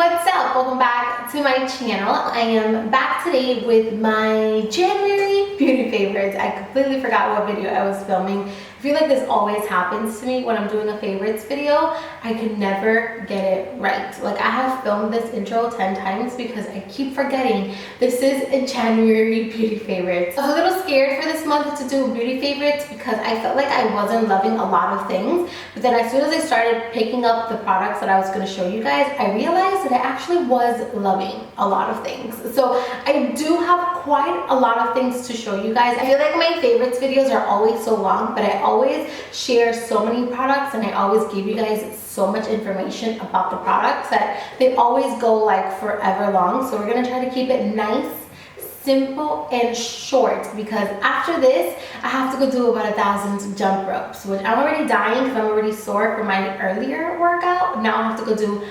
what's up? Welcome back to my channel. I am back today with my January beauty favorites. I completely forgot what video I was filming. I feel like this always happens to me when I'm doing a favorites video. I can never get it right. Like, I have filmed this intro 10 times because I keep forgetting this is a January beauty favorites. I was a little scared for this month to do beauty favorites because I felt like I wasn't loving a lot of things. But then as soon as I started picking up the products that I was going to show you guys, I realized that I actually was loving a lot of things. So I do have quite a lot of things to show you guys. I feel like my favorites videos are always so long, but I always share so many products and I always give you guys so much information about the products that they always go like forever long. So we're going to try to keep it nice, simple, and short, because after this I have to go do about 1,000 jump ropes, which I'm already dying because I'm already sore from my earlier workout. Now I have to go do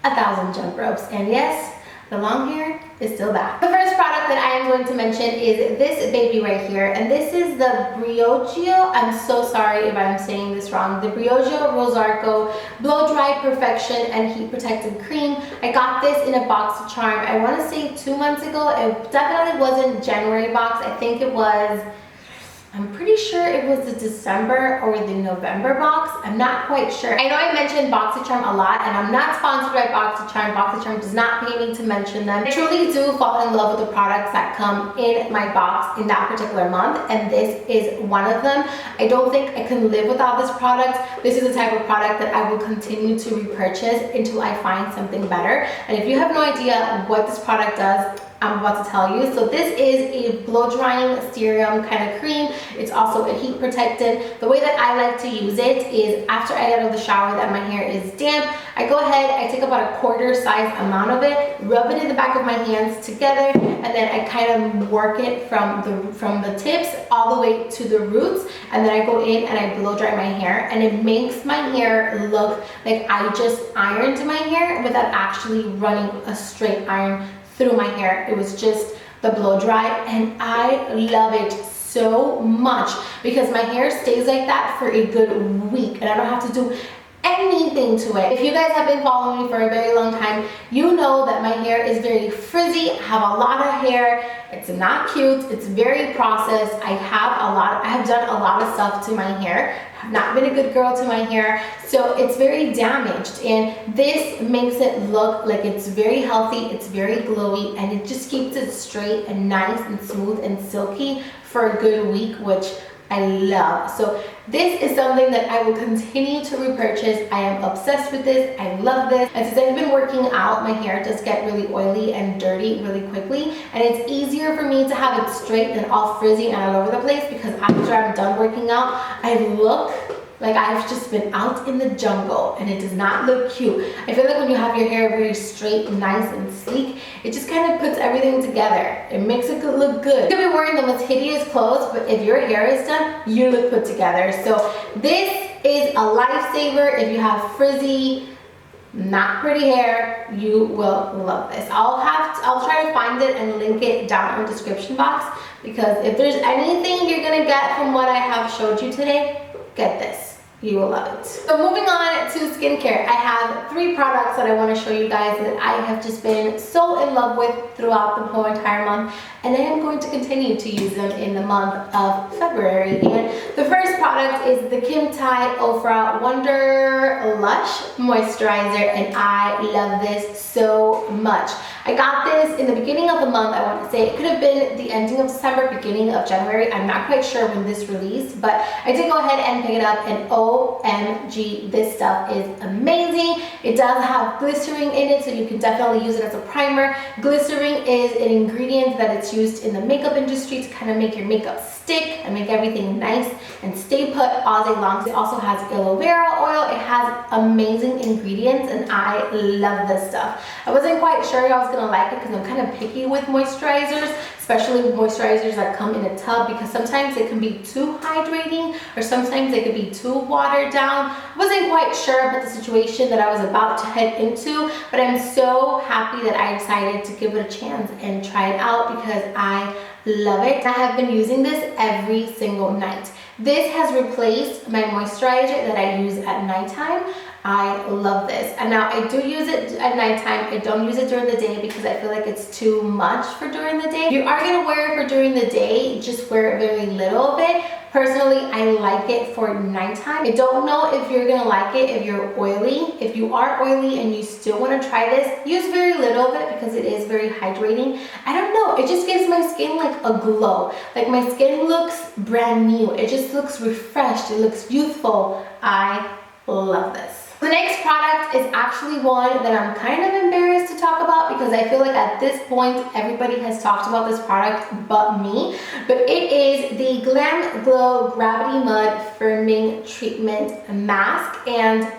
1,000 jump ropes, and yes, the long hair is still back. The first product that I am going to mention is this baby right here, and this is the Breogeo. I'm so sorry if I'm saying this wrong. The Breogeo Rosarco Blow Dry Perfection and Heat Protected Cream. I got this in a box charm, I want to say 2 months ago. It definitely wasn't January box. I think it was, I'm pretty sure it was the December or the November box. I'm not quite sure. I know I mentioned BoxyCharm a lot, and I'm not sponsored by BoxyCharm. BoxyCharm does not pay me to mention them. I truly do fall in love with the products that come in my box in that particular month, and this is one of them. I don't think I can live without this product. This is the type of product that I will continue to repurchase until I find something better. And if you have no idea what this product does, I'm about to tell you. So this is a blow drying serum kind of cream. It's also a heat protectant. The way that I like to use it is after I get out of the shower that my hair is damp, I go ahead, I take about a quarter size amount of it, rub it in the back of my hands together, and then I kind of work it from the tips all the way to the roots, and then I go in and I blow dry my hair, and it makes my hair look like I just ironed my hair without actually running a straight iron through my hair. It was just the blow dry, and I love it so much because my hair stays like that for a good week and I don't have to do anything to it. If you guys have been following me for a very long time, you know that my hair is very frizzy. I have a lot of hair. It's not cute. It's very processed. I have done a lot of stuff to my hair. I've not been a good girl to my hair, so it's very damaged, and this makes it look like it's very healthy, it's very glowy, and it just keeps it straight and nice and smooth and silky for a good week, which I love. So this is something that I will continue to repurchase. I am obsessed with this. I love this. And since I've been working out, my hair does get really oily and dirty really quickly, and it's easier for me to have it straight than all frizzy and all over the place, because after I'm done working out, I look like I've just been out in the jungle, and it does not look cute. I feel like when you have your hair very straight and nice and sleek, it just kind of puts everything together. It makes it look good. You could be wearing the most hideous clothes, but if your hair is done, you look put together. So this is a lifesaver. If you have frizzy, not pretty hair, you will love this. I'll try to find it and link it down in the description box, because if there's anything you're gonna get from what I have showed you today, get this. You will love it. So moving on to skincare, I have 3 products that I want to show you guys that I have just been so in love with throughout the whole entire month, and I am going to continue to use them in the month of February. And the first product is the Kim Tai Ofra Wonderlush Moisturizer, and I love this so much. I got this in the beginning of the month. I want to say it could have been the ending of December, beginning of January. I'm not quite sure when this released, but I did go ahead and pick it up, and OMG, this stuff is amazing. It does have glycerin in it, so you can definitely use it as a primer. Glycerin is an ingredient that it's used in the makeup industry to kind of make your makeup stick and make everything nice and stay put all day long. It also has aloe vera oil. It has amazing ingredients, and I love this stuff. I wasn't quite sure I was gonna like it because I'm kind of picky with moisturizers, especially moisturizers that come in a tub, because sometimes it can be too hydrating or sometimes they could be too watered down. I wasn't quite sure about the situation that I was about to head into, but I'm so happy that I decided to give it a chance and try it out because I love it. I have been using this every single night. This has replaced my moisturizer that I use at nighttime. I love this. And now I do use it at nighttime. I don't use it during the day because I feel like it's too much for during the day. If you are gonna wear it for during the day, just wear it very little of it. Personally, I like it for nighttime. I don't know if you're gonna like it if you're oily. If you are oily and you still wanna try this, use very little of it because it is very hydrating. I don't know, it just gives my skin like a glow. Like my skin looks brand new. It just looks refreshed, it looks youthful. I love this. The next product is actually one that I'm kind of embarrassed to talk about because I feel like at this point everybody has talked about this product but me. But it is the Glamglow GravityMud Firming Treatment Mask, and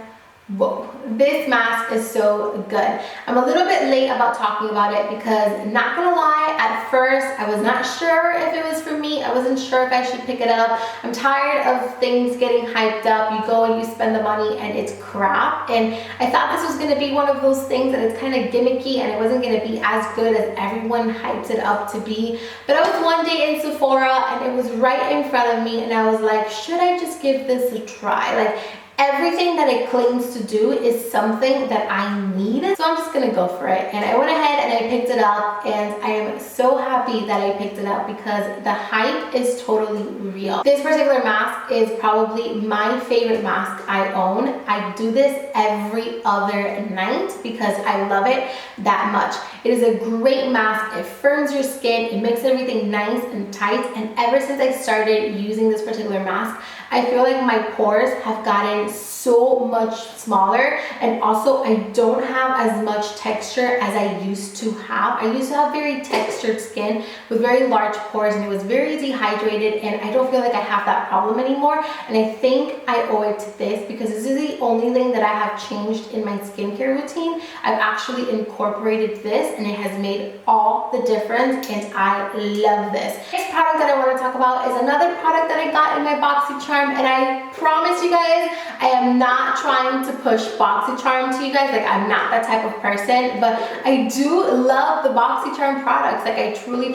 whoa, this mask is so good. I'm a little bit late about talking about it because, not gonna lie, at first I was not sure if it was for me. I wasn't sure if I should pick it up. I'm tired of things getting hyped up. You go and you spend the money and it's crap. And I thought this was gonna be one of those things that it's kind of gimmicky and it wasn't gonna be as good as everyone hyped it up to be. But I was one day in Sephora and it was right in front of me and I was like, should I just give this a try? Like, everything that it claims to do is something that I need, so I'm just gonna go for it. And I went ahead and I picked it up, and I am so happy that I picked it up because the hype is totally real. This particular mask is probably my favorite mask I own. I do this every other night because I love it that much. It is a great mask. It firms your skin, it makes everything nice and tight, and ever since I started using this particular mask, I feel like my pores have gotten so much smaller, and also I don't have as much texture as I used to have. I used to have very textured skin with very large pores and it was very dehydrated, and I don't feel like I have that problem anymore. And I think I owe it to this because this is the only thing that I have changed in my skincare routine. I've actually incorporated this and it has made all the difference, and I love this. Next product that I want to talk about is another product that I got in my BoxyCharm, and I promise you guys, I am not trying to push BoxyCharm to you guys. Like, I'm not that type of person, but I do love the BoxyCharm products. Like, I truly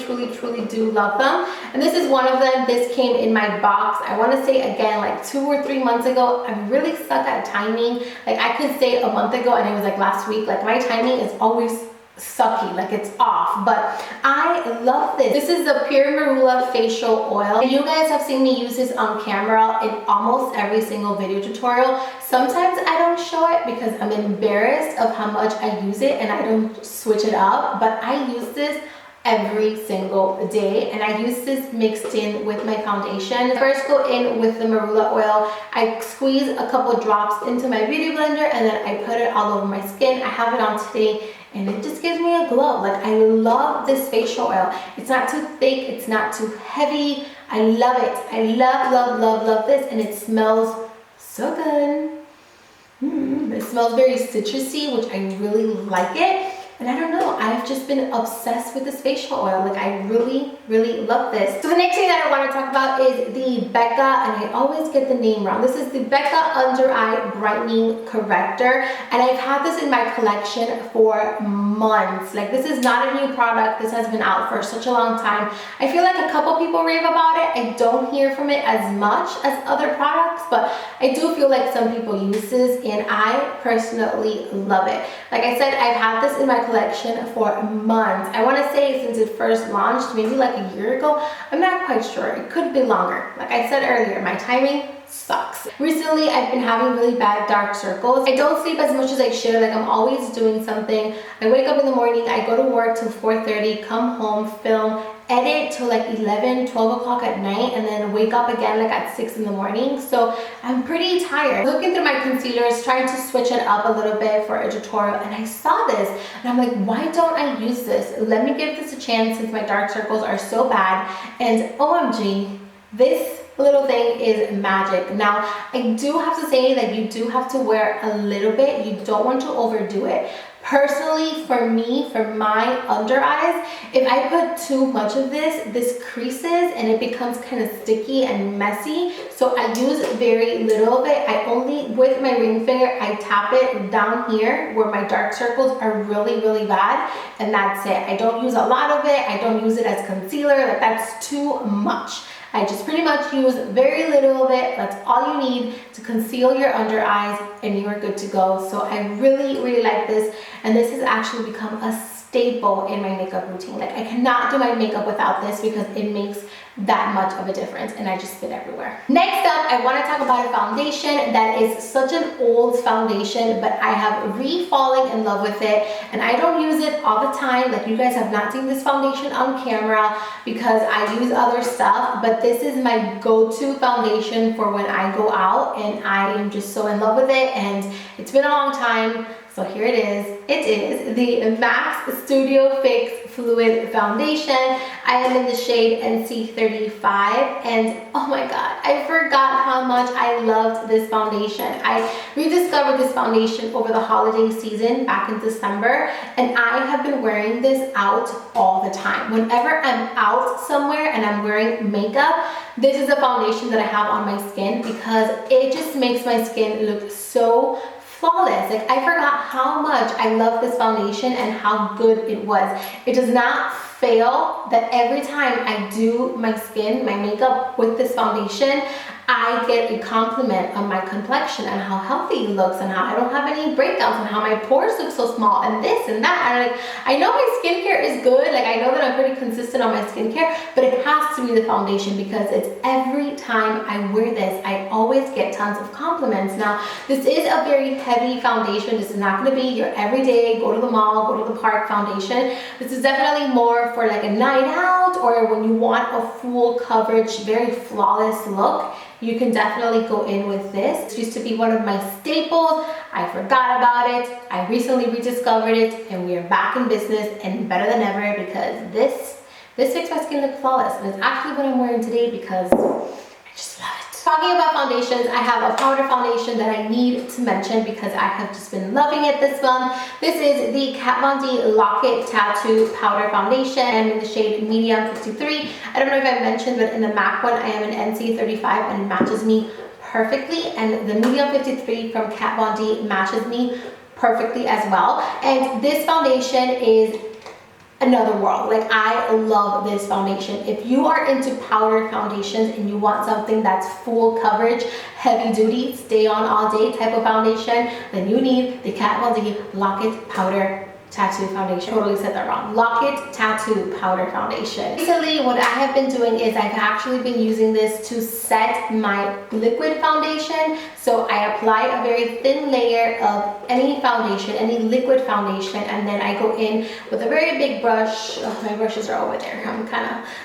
do love them. And this is one of them. This came in my box, I want to say again, like 2 or 3 months ago. I'm really stuck at timing. Like, I could say a month ago and it was like last week. Like, my timing is always sucky, like it's off, but I love this. This is the Pure Marula Facial Oil. You guys have seen me use this on camera in almost every single video tutorial. Sometimes I don't show it because I'm embarrassed of how much I use it and I don't switch it up, but I use this every single day, and I use this mixed in with my foundation. First, go in with the Marula oil. I squeeze a couple drops into my beauty blender and then I put it all over my skin. I have it on today and it just gives me a glow. Like, I love this facial oil. It's not too thick, it's not too heavy. I love it. I love this, and it smells so good. It smells very citrusy, which I really like it. And I don't know, I've just been obsessed with this facial oil. Like, I really love this. So the next thing that I want to talk about is the Becca, and I always get the name wrong. This is the Becca Under Eye Brightening Corrector, and I've had this in my collection for months. Like, this is not a new product. This has been out for such a long time. I feel like a couple people rave about it. I don't hear from it as much as other products, but I do feel like some people use this, and I personally love it. Like I said, I've had this in my collection for months. I want to say since it first launched, maybe like a year ago. I'm not quite sure. It could be longer. Like I said earlier, my timing sucks. Recently, I've been having really bad dark circles. I don't sleep as much as I should. Like, I'm always doing something. I wake up in the morning, I go to work till 4:30, come home, film, edit till like 11, 12 o'clock at night, and then wake up again like at 6 in the morning. So I'm pretty tired. Looking through my concealers, trying to switch it up a little bit for a tutorial, and I saw this and I'm like, why don't I use this? Let me give this a chance since my dark circles are so bad. And OMG, this little thing is magic. Now, I do have to say that you do have to wear a little bit. You don't want to overdo it. Personally, for me, for my under eyes, if I put too much of this creases and it becomes kind of sticky and messy. So I use very little of it. I only, with my ring finger, I tap it down here where my dark circles are really bad, and that's it. I don't use a lot of it. I don't use it as concealer. Like, that's too much. I just pretty much use very little of it. That's all you need to conceal your under eyes and you are good to go. So I really, really like this. And this has actually become a staple in my makeup routine. Like I cannot do my makeup without this because it makes that much of a difference and I just fit everywhere. Next up, I want to talk about a foundation that is such an old foundation, but I have fallen in love with it and I don't use it all the time. Like you guys have not seen this foundation on camera because I use other stuff, but this is my go-to foundation for when I go out and I am just so in love with it and it's been a long time. So here it is. It is the Masque Studio Fix Fluid Foundation. I am in the shade NC35 and oh my god, I forgot how much I loved this foundation. I rediscovered this foundation over the holiday season back in December and I have been wearing this out all the time. Whenever I'm out somewhere and I'm wearing makeup, this is a foundation that I have on my skin because it just makes my skin look so flawless. Like I forgot how much I love this foundation and how good it was. It does not fail that every time I do my skin, my makeup with this foundation, I get a compliment on my complexion and how healthy it looks and how I don't have any breakouts and how my pores look so small and this and that. And like, I know my skincare is good. Like I know that I'm pretty consistent on my skincare, but it has to be the foundation because it's every time I wear this, I always get tons of compliments. Now, this is a very heavy foundation. This is not going to be your everyday, go to the mall, go to the park foundation. This is definitely more for like a night out or when you want a full coverage, very flawless look. You can definitely go in with this. It used to be one of my staples. I forgot about it. I recently rediscovered it and we are back in business and better than ever because this makes my skin look flawless. And it's actually what I'm wearing today because I just love it. Talking about foundations, I have a powder foundation that I need to mention because I have just been loving it this month. This is the Kat Von D Lock It Tattoo Powder Foundation. I'm in the shade Medium 53. I don't know if I mentioned, but in the MAC one, I am an NC35 and it matches me perfectly. And the Medium 53 from Kat Von D matches me perfectly as well. And this foundation is another world. Like I love this foundation. If you are into powder foundations and you want something that's full coverage, heavy duty, stay on all day type of foundation, then you need the Kat Von D Lock It Powder Tattoo Foundation. Totally said that wrong. Lock It Tattoo Powder Foundation. Recently, what I have been doing is I've actually been using this to set my liquid foundation. So I apply a very thin layer of any foundation, any liquid foundation, and then I go in with a very big brush. Oh, my brushes are over there.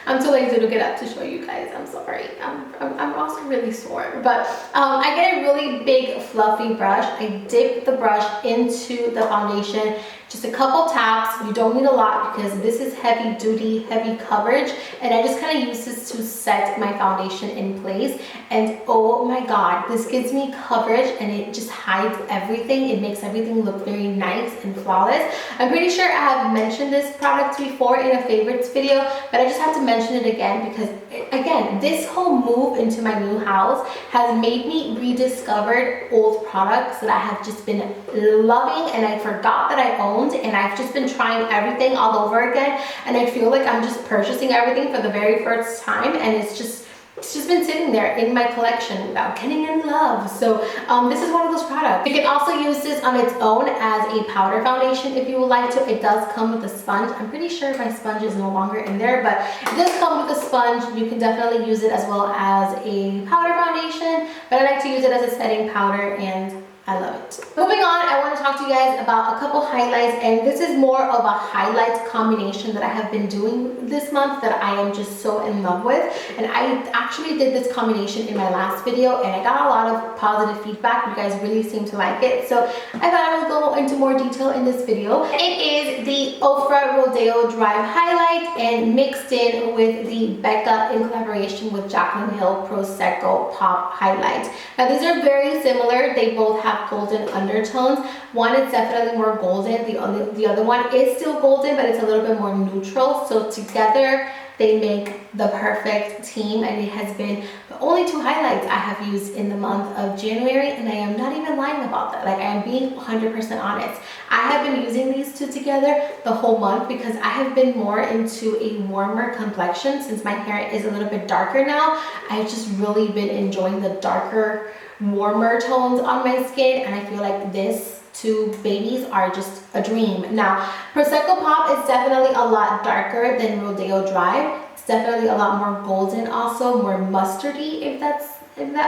I'm too lazy to get up to show you guys. I'm sorry. I'm also really sore. But I get a really big fluffy brush. I dip the brush into the foundation. Just a couple taps. You don't need a lot because this is heavy duty, heavy coverage, and I just kind of use this to set my foundation in place. And oh my god, this gives me coverage and it just hides everything. It makes everything look very nice and flawless. I'm pretty sure I have mentioned this product before in a favorites video, but I just have to mention it again because again, this whole move into my new house has made me rediscover old products that I have just been loving and I forgot that I owned. And I've just been trying everything all over again and I feel like I'm just purchasing everything for the very first time and it's just been sitting there in my collection without getting in love. So this is one of those products. You can also use this on its own as a powder foundation if you would like to. It does come with a sponge. I'm pretty sure my sponge is no longer in there, but it does come with a sponge. You can definitely use it as well as a powder foundation, but I like to use it as a setting powder and I love it. Moving on, I want to talk to you guys about a couple highlights, and this is more of a highlight combination that I have been doing this month that I am just so in love with. And I actually did this combination in my last video and I got a lot of positive feedback. You guys really seem to like it, so I thought I would go into more detail in this video. It is the Ofra Rodeo Drive Highlight and mixed in with the Becca in collaboration with Jaclyn Hill Prosecco Pop Highlight. Now these are very similar. They both have golden undertones. One is definitely more golden. The other one is still golden, but it's a little bit more neutral. So together they make the perfect team, and it has been the only 2 highlights I have used in the month of January, and I am not even lying about that. Like, I am being 100% honest. I have been using these 2 together the whole month because I have been more into a warmer complexion since my hair is a little bit darker now. I've just really been enjoying the darker, warmer tones on my skin, and I feel like this 2 babies are just a dream. Now, Prosecco Pop is definitely a lot darker than Rodeo Dry. It's definitely a lot more golden, also more mustardy, if that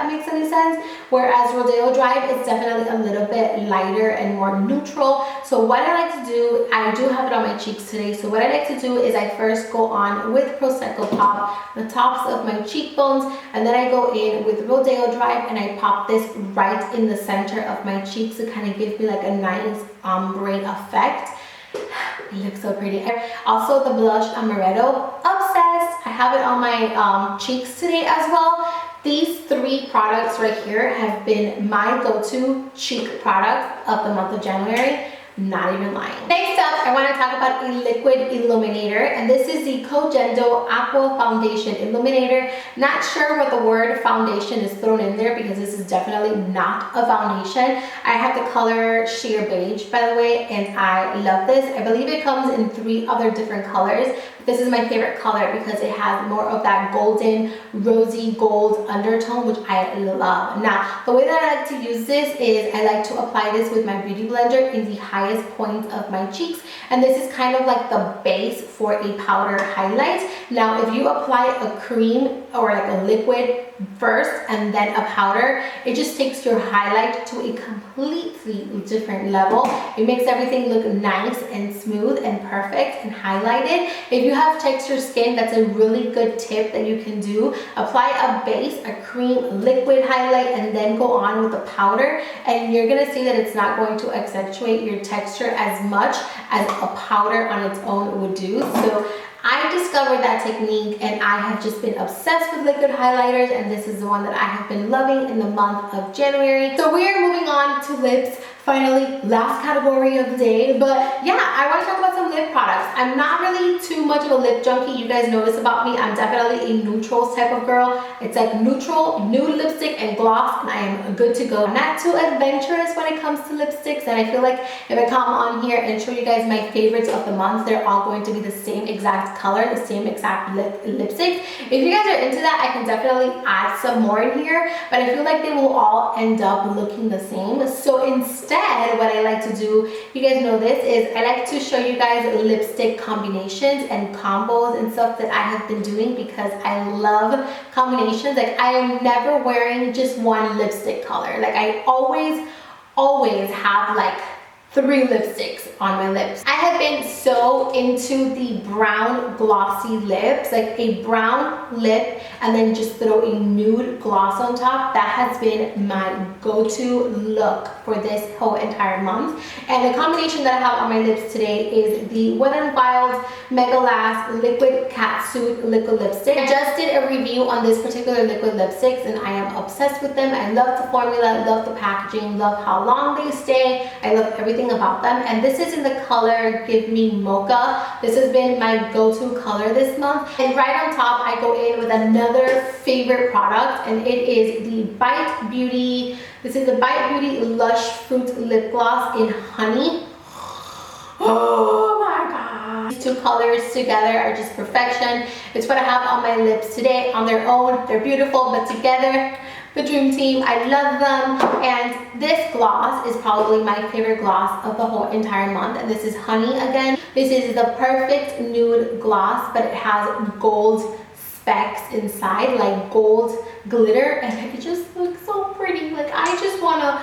makes any sense. Whereas Rodeo Dry is definitely a little bit lighter and more neutral. So what I like to do, I do have it on my cheeks today. So what I like to do is I first go on with Prosecco Pop the tops of my cheekbones, and then I go in with Rodeo Dry and I pop this right in the center of my cheeks to kind of give me like a nice ombre effect. It looks so pretty. Also, the blush Amaretto, obsessed. I have it on my cheeks today as well. These 3 products right here have been my go-to cheek products of the month of January. Not even lying. Next up, I want to talk about a liquid illuminator, and this is the Cogendo Aqua Foundation Illuminator. Not sure what the word foundation is thrown in there because this is definitely not a foundation. I have the color sheer beige, by the way, and I love this. I believe it comes in 3 other different colors. This is my favorite color because it has more of that golden, rosy gold undertone, which I love. Now, the way that I like to use this is I like to apply this with my beauty blender in the highest point of my cheeks, and this is kind of like the base for a powder highlight. Now, if you apply a cream or like a liquid first and then a powder, it just takes your highlight to a completely different level. It makes everything look nice and smooth and perfect and highlighted. If you have textured skin, that's a really good tip that you can do. Apply a base, a cream, liquid highlight, and then go on with the powder, and you're gonna see that it's not going to accentuate your texture as much as a powder on its own would do. So I discovered that technique, and I have just been obsessed with liquid highlighters, and this is the one that I have been loving in the month of January. So we are moving on to lips. Finally, last category of the day. But yeah, I want to talk about some lip products. I'm not really too much of a lip junkie. You guys know this about me. I'm definitely a neutrals type of girl. It's like neutral, nude lipstick, and gloss, and I am good to go. I'm not too adventurous when it comes to lipsticks, and I feel like if I come on here and show you guys my favorites of the month, they're all going to be the same exact color, the same exact lipstick. If you guys are into that, I can definitely add some more in here, but I feel like they will all end up looking the same. So instead, what I like to do, you guys know this, is I like to show you guys lipstick combinations and combos and stuff that I have been doing because I love combinations. Like, I am never wearing just one lipstick color. Like, I always have like 3 lipsticks on my lips. I have been so into the brown glossy lips, like a brown lip and then just throw a nude gloss on top. That has been my go-to look for this whole entire month. And the combination that I have on my lips today is the Wet n Wild Mega Lash Liquid Catsuit Liquid Lipstick. I just did a review on this particular liquid lipsticks, and I am obsessed with them. I love the formula, love the packaging, love how long they stay. I love everything about them. And this is in the color Give Me Mocha. This has been my go-to color this month. And right on top, I go in with another favorite product, and it is the Bite Beauty. This is the Bite Beauty Lush Fruit Lip Gloss in Honey. Oh my god. These 2 colors together are just perfection. It's what I have on my lips today. On their own, they're beautiful, but together, the dream team. I love them. And this gloss is probably my favorite gloss of the whole entire month, and this is Honey again. This is the perfect nude gloss, but it has gold specks inside, like gold glitter, and it just looks so pretty. Like, I just wanna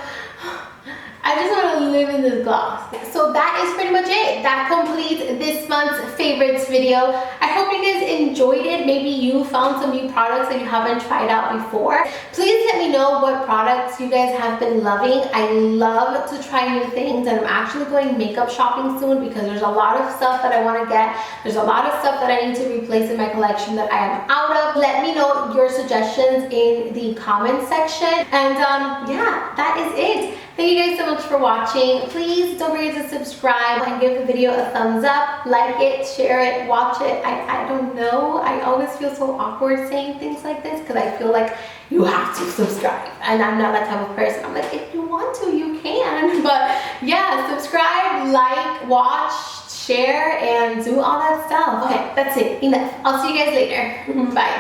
live in this gloss. So that is pretty much it. That completes this month's favorites video. I hope you guys enjoyed it. Maybe you found some new products that you haven't tried out before. Please let me know what products you guys have been loving. I love to try new things, and I'm actually going makeup shopping soon because there's a lot of stuff that I want to get. There's a lot of stuff that I need to replace in my collection that I am out of. Let me know your suggestions in the comment section. And yeah, that is it. Thank you guys so much for watching. Please don't forget to subscribe and give the video a thumbs up, like it, share it, watch it. I don't know. I always feel so awkward saying things like this because I feel like you have to subscribe. And I'm not that type of person. I'm like, if you want to, you can. But yeah, subscribe, like, watch, share, and do all that stuff. Okay, that's it. Enough. I'll see you guys later. Bye.